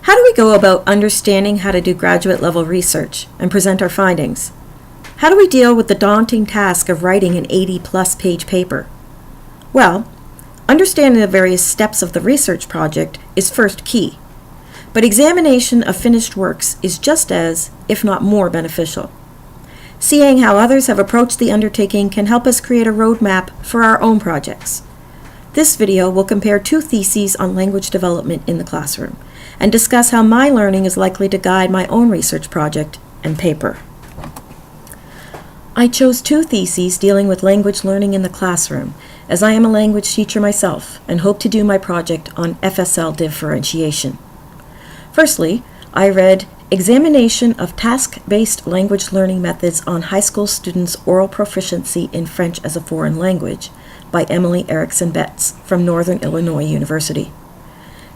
How do we go about understanding how to do graduate-level research and present our findings? How do we deal with the daunting task of writing an 80-plus page paper? Well, understanding the various steps of the research project is first key, but examination of finished works is just as, if not more, beneficial. Seeing how others have approached the undertaking can help us create a roadmap for our own projects. This video will compare two theses on language development in the classroom and discuss how my learning is likely to guide my own research project and paper. I chose two theses dealing with language learning in the classroom, as I am a language teacher myself and hope to do my project on FSL differentiation. Firstly, I read Examination of Task-Based Language Learning Methods on High School Students' Oral Proficiency in French as a Foreign Language by Emily Erickson Betts from Northern Illinois University.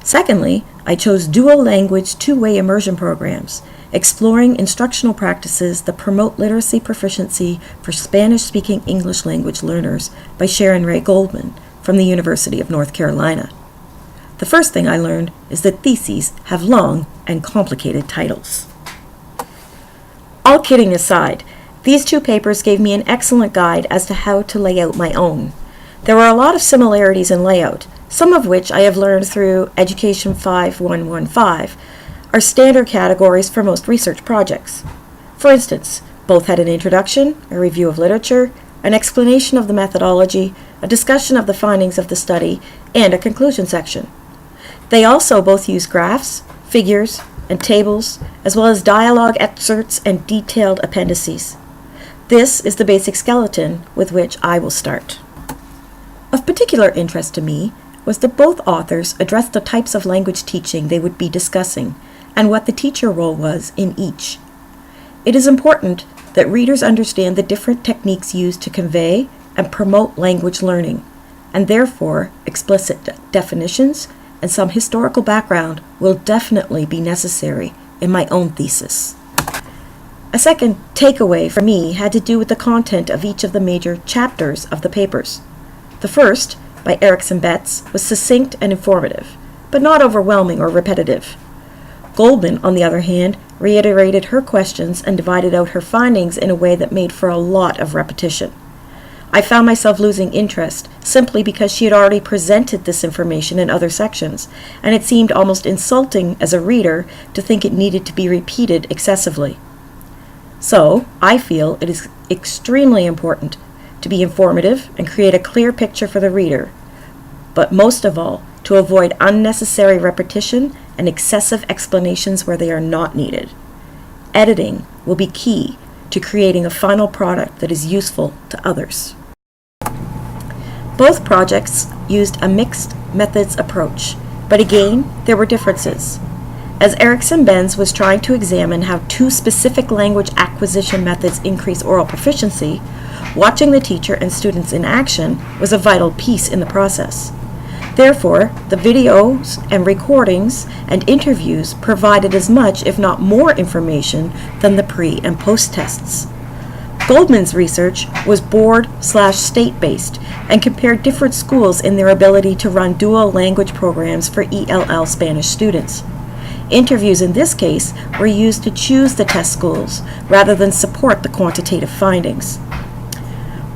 Secondly, I chose Dual Language Two-Way Immersion Programs, Exploring Instructional Practices that Promote Literacy Proficiency for Spanish-Speaking English Language Learners by Sharon Ray Goldman from the University of North Carolina. The first thing I learned is that theses have long and complicated titles. All kidding aside, these two papers gave me an excellent guide as to how to lay out my own. There were a lot of similarities in layout, some of which I have learned through Education 5115, are standard categories for most research projects. For instance, both had an introduction, a review of literature, an explanation of the methodology, a discussion of the findings of the study, and a conclusion section. They also both use graphs, figures, and tables, as well as dialogue excerpts and detailed appendices. This is the basic skeleton with which I will start. Of particular interest to me was that both authors addressed the types of language teaching they would be discussing and what the teacher role was in each. It is important that readers understand the different techniques used to convey and promote language learning, and therefore explicit definitions and some historical background will definitely be necessary in my own thesis. A second takeaway for me had to do with the content of each of the major chapters of the papers. The first, by Erickson Betts, was succinct and informative, but not overwhelming or repetitive. Goldman, on the other hand, reiterated her questions and divided out her findings in a way that made for a lot of repetition. I found myself losing interest simply because she had already presented this information in other sections, and it seemed almost insulting as a reader to think it needed to be repeated excessively. So, I feel it is extremely important to be informative and create a clear picture for the reader, but most of all, to avoid unnecessary repetition and excessive explanations where they are not needed. Editing will be key to creating a final product that is useful to others. Both projects used a mixed methods approach, but again, there were differences. As Erickson Benz was trying to examine how two specific language acquisition methods increase oral proficiency, watching the teacher and students in action was a vital piece in the process. Therefore, the videos and recordings and interviews provided as much, if not more, information than the pre- and post-tests. Goldman's research was board/state-based and compared different schools in their ability to run dual language programs for ELL Spanish students. Interviews in this case were used to choose the test schools rather than support the quantitative findings.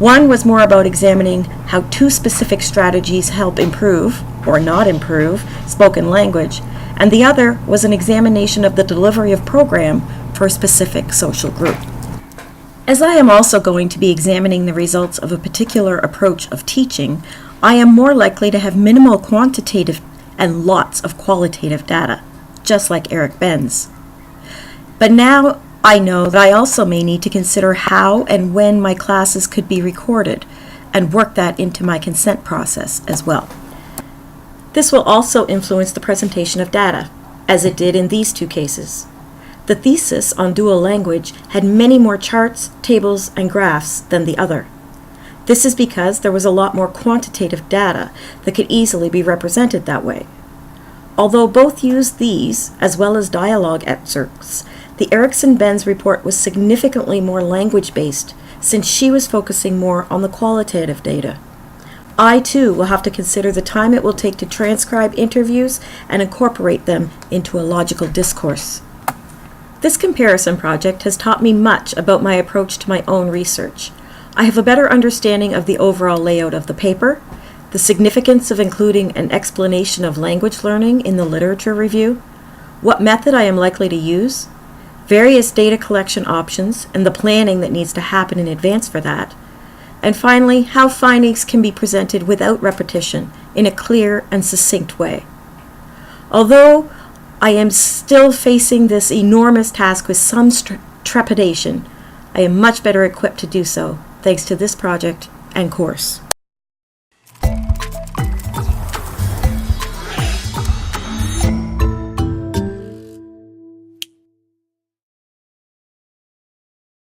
One was more about examining how two specific strategies help improve, or not improve, spoken language, and the other was an examination of the delivery of program for a specific social group. As I am also going to be examining the results of a particular approach of teaching, I am more likely to have minimal quantitative and lots of qualitative data, just like Eric Benz. But now I know that I also may need to consider how and when my classes could be recorded and work that into my consent process as well. This will also influence the presentation of data, as it did in these two cases. The thesis on dual language had many more charts, tables, and graphs than the other. This is because there was a lot more quantitative data that could easily be represented that way. Although both used these, as well as dialogue excerpts, the Erickson-Benz report was significantly more language-based, since she was focusing more on the qualitative data. I too will have to consider the time it will take to transcribe interviews and incorporate them into a logical discourse. This comparison project has taught me much about my approach to my own research. I have a better understanding of the overall layout of the paper, the significance of including an explanation of language learning in the literature review, what method I am likely to use, various data collection options and the planning that needs to happen in advance for that, and finally, how findings can be presented without repetition in a clear and succinct way. Although I am still facing this enormous task with some trepidation, I am much better equipped to do so thanks to this project and course.